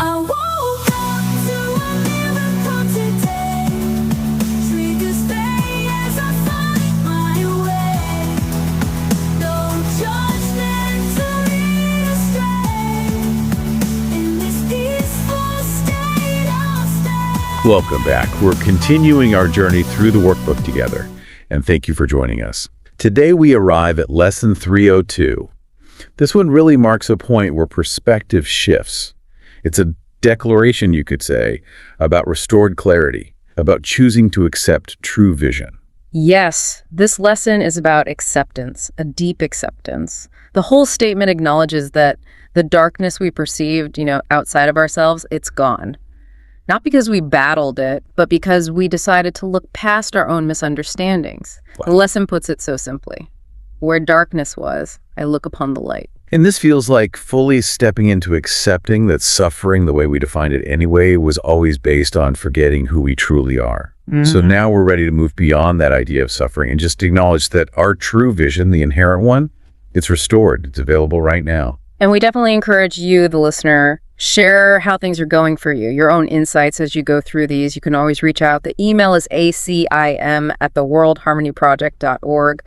I woke up to a miracle today. Triggers stay as I find my way. No judgment to lead astray. In this peaceful state I'll stay. Welcome back. We're continuing our journey through the workbook together, and thank you for joining us. Today we arrive at Lesson 302. This one really marks a point where perspective shifts. It's a declaration, you could say, about restored clarity, about choosing to accept true vision. Yes, this lesson is about acceptance, a deep acceptance. The whole statement acknowledges that the darkness we perceived, outside of ourselves, it's gone. Not because we battled it, but because we decided to look past our own misunderstandings. Wow. The lesson puts it so simply. Where darkness was, I look upon the light. And this feels like fully stepping into accepting that suffering, the way we defined it anyway, was always based on forgetting who we truly are. So now we're ready to move beyond that idea of suffering and just acknowledge that our true vision, the inherent one, it's restored. It's available right now. And we definitely encourage you, the listener, share how things are going for you, your own insights as you go through these. You can always reach out. The email is acim@theworldharmonyproject.org.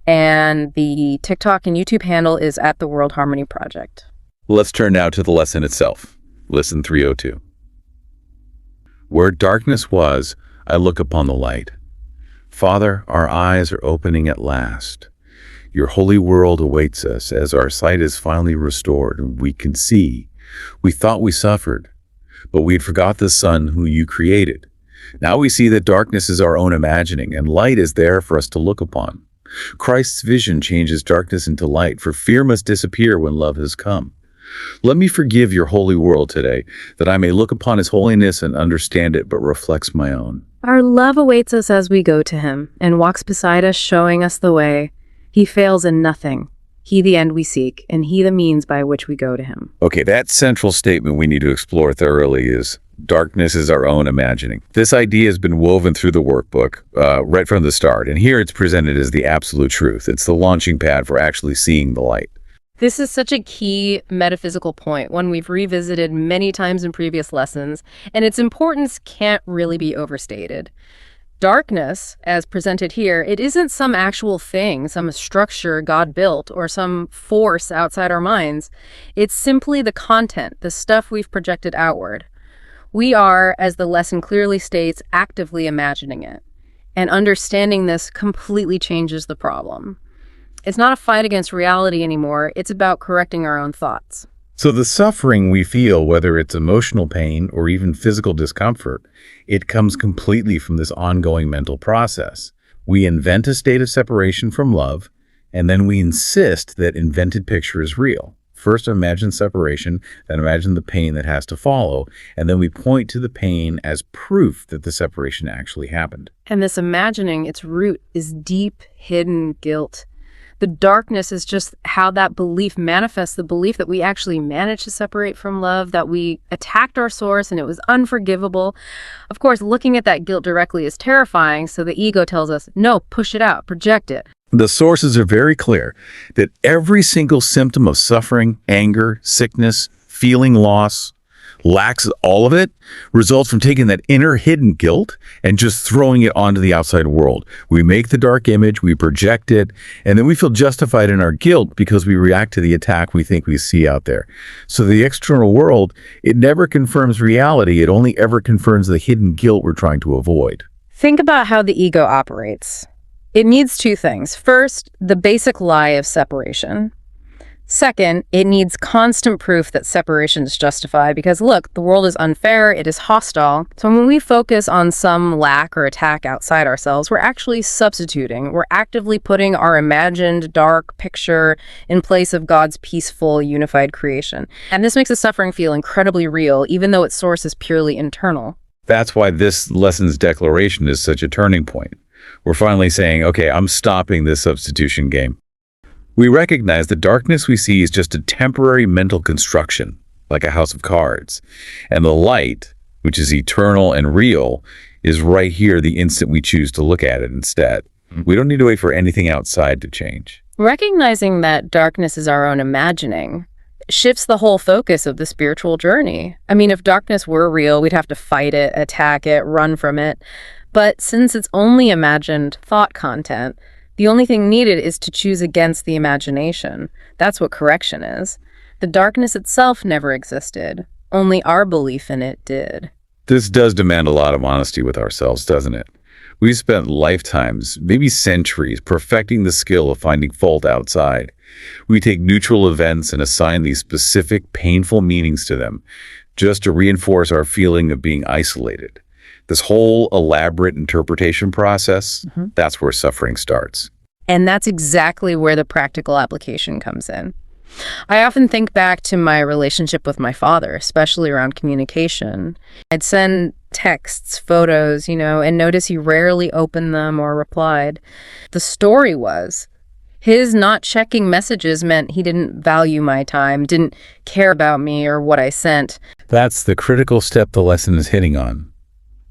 And the TikTok and YouTube handle is at the World Harmony Project. Let's turn now to the lesson itself. Lesson 302. Where darkness was, I look upon the light. Father, our eyes are opening at last. Your holy world awaits us as our sight is finally restored and we can see. We thought we suffered, but we'd forgot the Son who you created. Now we see that darkness is our own imagining and light is there for us to look upon. Christ's vision changes darkness into light, for fear must disappear when love has come. Let me forgive your holy world today, that I may look upon his holiness and understand it, but reflects my own. Our love awaits us as we go to him and walks beside us, showing us the way. He fails in nothing. He the end we seek, and he the means by which we go to him. Okay, that central statement we need to explore thoroughly is darkness is our own imagining. This idea has been woven through the workbook right from the start, and here it's presented as the absolute truth. It's the launching pad for actually seeing the light. This is such a key metaphysical point, one we've revisited many times in previous lessons, and its importance can't really be overstated. Darkness, as presented here, it isn't some actual thing, some structure God built, or some force outside our minds. It's simply the content, the stuff we've projected outward. We are, as the lesson clearly states, actively imagining it. And understanding this completely changes the problem. It's not a fight against reality anymore. It's about correcting our own thoughts. So the suffering we feel, whether it's emotional pain or even physical discomfort, it comes completely from this ongoing mental process. We invent a state of separation from love, and then we insist that invented picture is real. First imagine separation, then imagine the pain that has to follow, and then we point to the pain as proof that the separation actually happened. And this imagining, its root is deep, hidden guilt. The darkness is just how that belief manifests, the belief that we actually managed to separate from love, that we attacked our source and it was unforgivable. Of course, looking at that guilt directly is terrifying, so the ego tells us, no, push it out, project it. The sources are very clear that every single symptom of suffering, anger, sickness, feeling loss, lacks all of it, results from taking that inner hidden guilt and just throwing it onto the outside world. We make the dark image, we project it, and then we feel justified in our guilt because we react to the attack we think we see out there. So the external world, it never confirms reality. It only ever confirms the hidden guilt we're trying to avoid. Think about how the ego operates. It needs two things. First, the basic lie of separation. Second, it needs constant proof that separation is justified because, look, the world is unfair, it is hostile. So when we focus on some lack or attack outside ourselves, we're actually substituting. We're actively putting our imagined dark picture in place of God's peaceful, unified creation. And this makes the suffering feel incredibly real, even though its source is purely internal. That's why this lesson's declaration is such a turning point. We're finally saying, okay, I'm stopping this substitution game. We recognize the darkness we see is just a temporary mental construction, like a house of cards. And the light, which is eternal and real, is right here the instant we choose to look at it instead. We don't need to wait for anything outside to change. Recognizing that darkness is our own imagining, shifts the whole focus of the spiritual journey. I mean, if darkness were real, we'd have to fight it, attack it, run from it. But since it's only imagined thought content, the only thing needed is to choose against the imagination. That's what correction is. The darkness itself never existed. Only our belief in it did. This does demand a lot of honesty with ourselves, doesn't it? We've spent lifetimes, maybe centuries, perfecting the skill of finding fault outside. We take neutral events and assign these specific, painful meanings to them, just to reinforce our feeling of being isolated. This whole elaborate interpretation process, that's where suffering starts. And that's exactly where the practical application comes in. I often think back to my relationship with my father, especially around communication. I'd send texts, photos, and notice he rarely opened them or replied. The story was, his not checking messages meant he didn't value my time, didn't care about me or what I sent. That's the critical step the lesson is hitting on.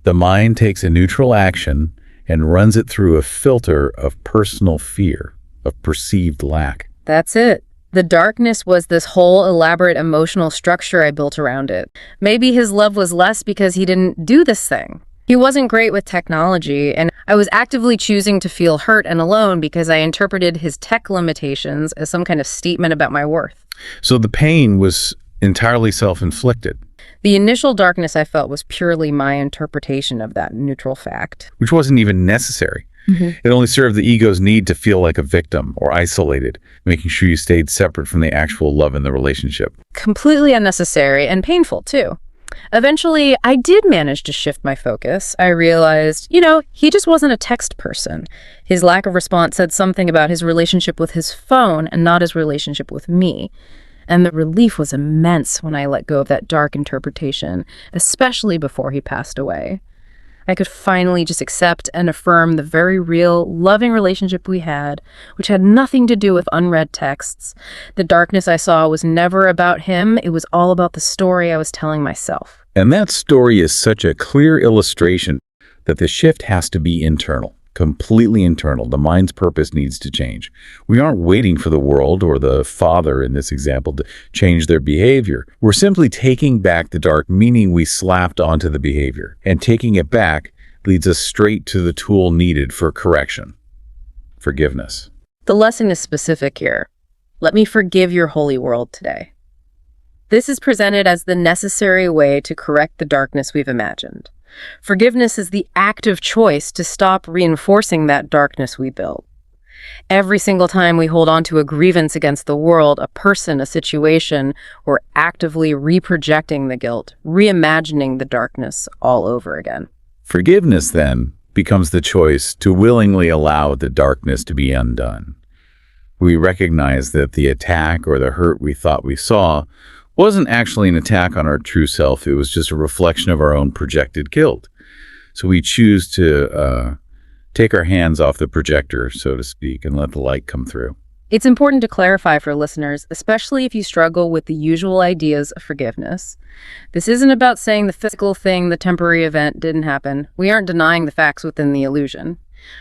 The mind takes a neutral action and runs it through a filter of personal fear, of perceived lack. That's it. The darkness was this whole elaborate emotional structure I built around it. Maybe his love was less because he didn't do this thing. He wasn't great with technology, and I was actively choosing to feel hurt and alone because I interpreted his tech limitations as some kind of statement about my worth. So the pain was entirely self-inflicted. The initial darkness I felt was purely my interpretation of that neutral fact. Which wasn't even necessary. It only served the ego's need to feel like a victim or isolated, making sure you stayed separate from the actual love in the relationship. Completely unnecessary and painful, too. Eventually, I did manage to shift my focus. I realized, he just wasn't a text person. His lack of response said something about his relationship with his phone and not his relationship with me. And the relief was immense when I let go of that dark interpretation, especially before he passed away. I could finally just accept and affirm the very real, loving relationship we had, which had nothing to do with unread texts. The darkness I saw was never about him. It was all about the story I was telling myself. And that story is such a clear illustration that the shift has to be internal, completely internal. The mind's purpose needs to change. We aren't waiting for the world or the father in this example to change their behavior. We're simply taking back the dark meaning we slapped onto the behavior. And taking it back leads us straight to the tool needed for correction: forgiveness. The lesson is specific here. Let me forgive your holy world today. This is presented as the necessary way to correct the darkness we've imagined. Forgiveness is the active choice to stop reinforcing that darkness we built. Every single time we hold on to a grievance against the world, a person, a situation, we're actively reprojecting the guilt, reimagining the darkness all over again. Forgiveness, then, becomes the choice to willingly allow the darkness to be undone. We recognize that the attack or the hurt we thought we saw wasn't actually an attack on our true self. It was just a reflection of our own projected guilt. So we choose to take our hands off the projector, so to speak, and let the light come through. It's important to clarify for listeners, especially if you struggle with the usual ideas of forgiveness. This isn't about saying the physical thing, the temporary event, didn't happen. We aren't denying the facts within the illusion.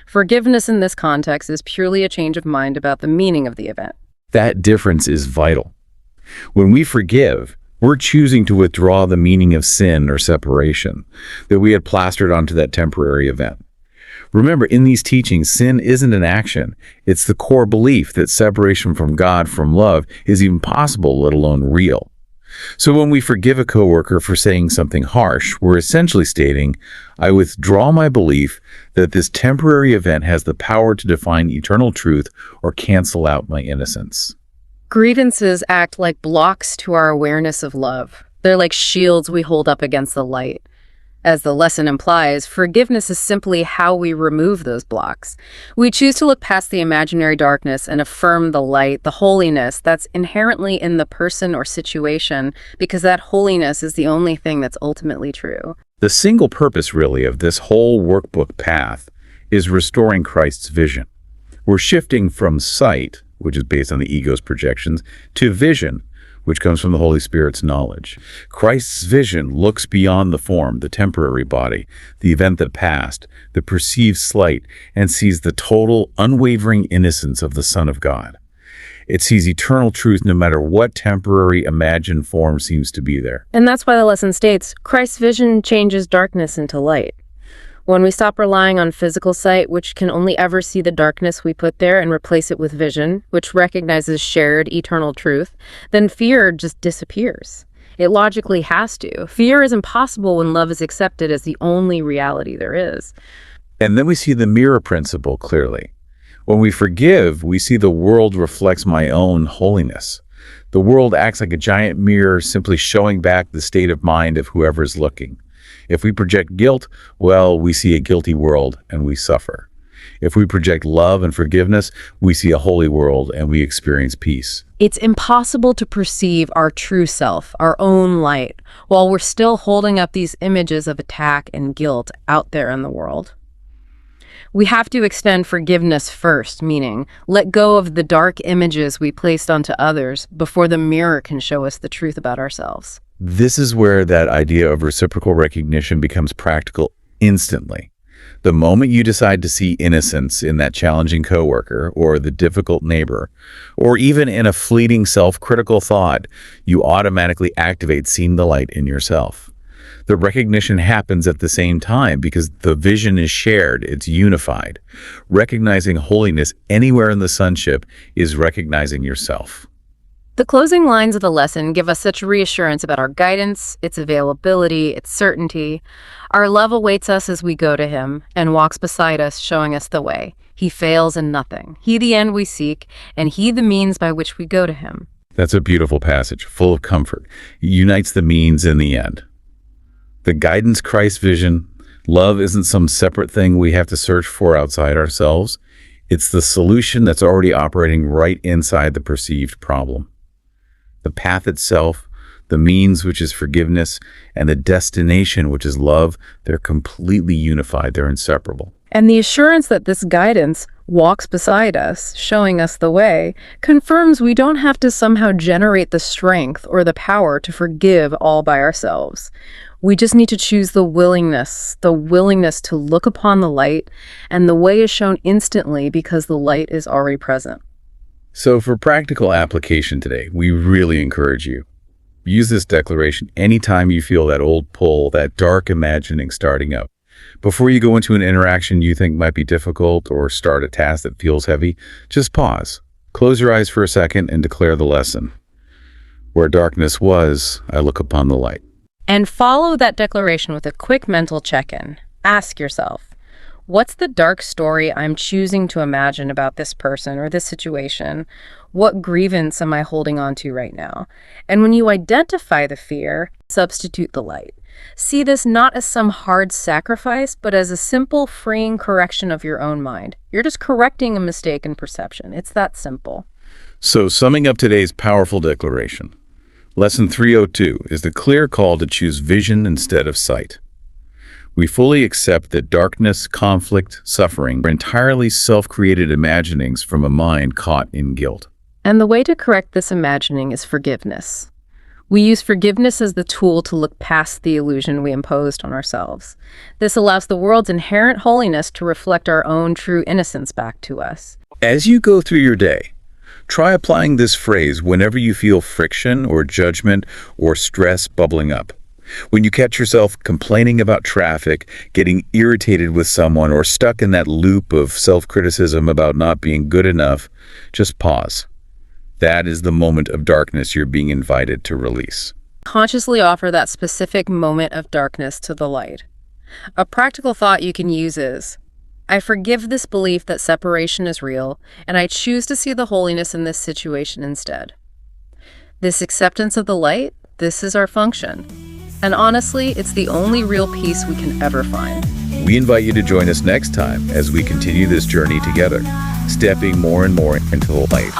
Forgiveness in this context is purely a change of mind about the meaning of the event. That difference is vital. When we forgive, we're choosing to withdraw the meaning of sin or separation that we had plastered onto that temporary event. Remember, in these teachings, sin isn't an action. It's the core belief that separation from God, from love, is even possible, let alone real. So when we forgive a coworker for saying something harsh, we're essentially stating, I withdraw my belief that this temporary event has the power to define eternal truth or cancel out my innocence. Grievances act like blocks to our awareness of love. They're like shields we hold up against the light. As the lesson implies, forgiveness is simply how we remove those blocks. We choose to look past the imaginary darkness and affirm the light, the holiness that's inherently in the person or situation, because that holiness is the only thing that's ultimately true. The single purpose, really, of this whole workbook path is restoring Christ's vision. We're shifting from sight, which is based on the ego's projections, to vision, which comes from the Holy Spirit's knowledge. Christ's vision looks beyond the form, the temporary body, the event that passed, the perceived slight, and sees the total, unwavering innocence of the Son of God. It sees eternal truth no matter what temporary imagined form seems to be there. And that's why the lesson states, Christ's vision changes darkness into light. When we stop relying on physical sight, which can only ever see the darkness we put there, and replace it with vision, which recognizes shared eternal truth, then fear just disappears. It logically has to. Fear is impossible when love is accepted as the only reality there is. And then we see the mirror principle clearly. When we forgive, we see the world reflects my own holiness. The world acts like a giant mirror, simply showing back the state of mind of whoever is looking. If we project guilt, well, we see a guilty world and we suffer. If we project love and forgiveness, we see a holy world and we experience peace. It's impossible to perceive our true self, our own light, while we're still holding up these images of attack and guilt out there in the world. We have to extend forgiveness first, meaning let go of the dark images we placed onto others before the mirror can show us the truth about ourselves. This is where that idea of reciprocal recognition becomes practical instantly. The moment you decide to see innocence in that challenging coworker or the difficult neighbor, or even in a fleeting self-critical thought, you automatically activate seeing the light in yourself. The recognition happens at the same time because the vision is shared, it's unified. Recognizing holiness anywhere in the sonship is recognizing yourself. The closing lines of the lesson give us such reassurance about our guidance, its availability, its certainty. Our love awaits us as we go to him and walks beside us, showing us the way. He fails in nothing. He the end we seek, and he the means by which we go to him. That's a beautiful passage, full of comfort. It unites the means in the end. The guidance Christ vision, love isn't some separate thing we have to search for outside ourselves. It's the solution that's already operating right inside the perceived problem. The path itself, the means, which is forgiveness, and the destination, which is love, they're completely unified. They're inseparable. And the assurance that this guidance walks beside us, showing us the way, confirms we don't have to somehow generate the strength or the power to forgive all by ourselves. We just need to choose the willingness to look upon the light, and the way is shown instantly because the light is already present. So for practical application today, we really encourage you. Use this declaration anytime you feel that old pull, that dark imagining starting up. Before you go into an interaction you think might be difficult or start a task that feels heavy, just pause. Close your eyes for a second and declare the lesson. Where darkness was, I look upon the light. And follow that declaration with a quick mental check-in. Ask yourself, what's the dark story I'm choosing to imagine about this person or this situation? What grievance am I holding on to right now? And when you identify the fear, substitute the light. See this not as some hard sacrifice, but as a simple, freeing correction of your own mind. You're just correcting a mistake in perception. It's that simple. So summing up today's powerful declaration, Lesson 302 is the clear call to choose vision instead of sight. We fully accept that darkness, conflict, suffering are entirely self-created imaginings from a mind caught in guilt. And the way to correct this imagining is forgiveness. We use forgiveness as the tool to look past the illusion we imposed on ourselves. This allows the world's inherent holiness to reflect our own true innocence back to us. As you go through your day, try applying this phrase whenever you feel friction or judgment or stress bubbling up. When you catch yourself complaining about traffic, getting irritated with someone, or stuck in that loop of self-criticism about not being good enough, just pause. That is the moment of darkness you're being invited to release. Consciously offer that specific moment of darkness to the light. A practical thought you can use is, I forgive this belief that separation is real, and I choose to see the holiness in this situation instead. This acceptance of the light, this is our function. And honestly, it's the only real peace we can ever find. We invite you to join us next time as we continue this journey together, stepping more and more into the light.